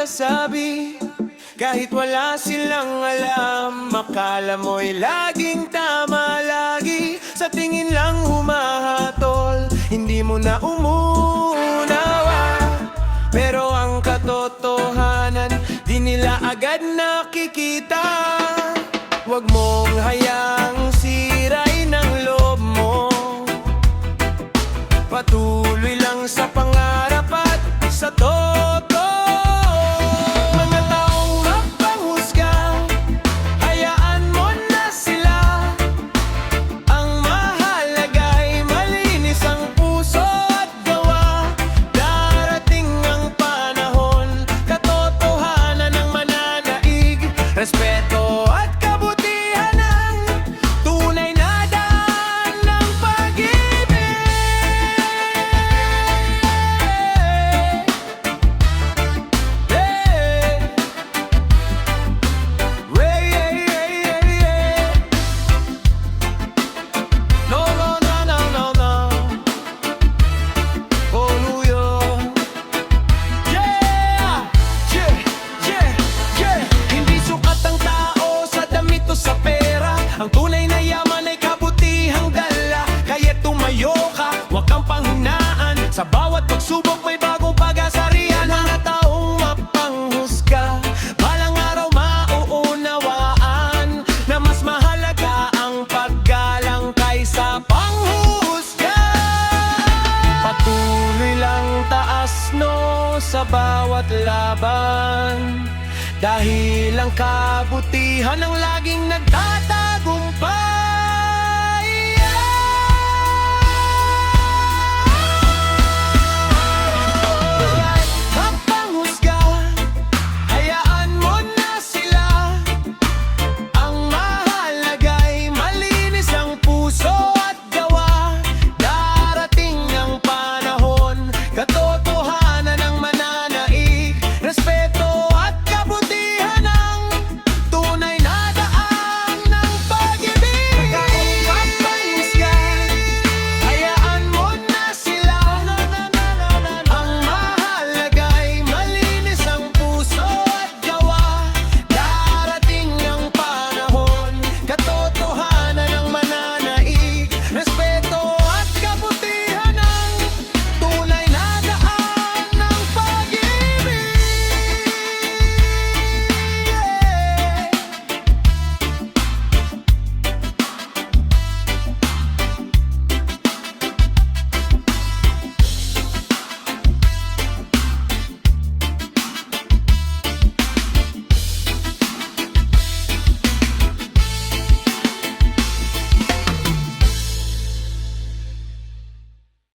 masasabi. Kahit wala silang alam, akala mo'y laging tama lagi. Sa tingin lang humahatol, hindi mo na umuunawa. Pero ang katotohanan, di nila agad nakikita. Huwag mong hayaang sirain ang loob mo. Patuloy lang sa pangarap at sa totoo. Mga taong mapanghusga, hayaan mo na sila. Ang mahalaga'y malinis ang puso at gawa. Darating ang panahon, katotohanan ang mananaig. Respeto at kabutihan ang tunay na daan ng pag-ibig. No, no, no, no, no, no. Oluyo. Yeah! Yeah! Yeah! Yeah! Hindi sukat ang tao sa damit o sa pera. Ang tunay na yaman ay kabutihang dala. Kaya tumayo ka, huwag kang panghinaan. Sa bawat pagsubok may bagong pag-asa riyan. Mga taong mapanghusga, balang araw mauunawaan na mas mahalaga ang paggalang kaysa panghuhusga. Patuloy lang taas no sa bawat laban, dahil ang kabutihan ang laging nagtatagumpay.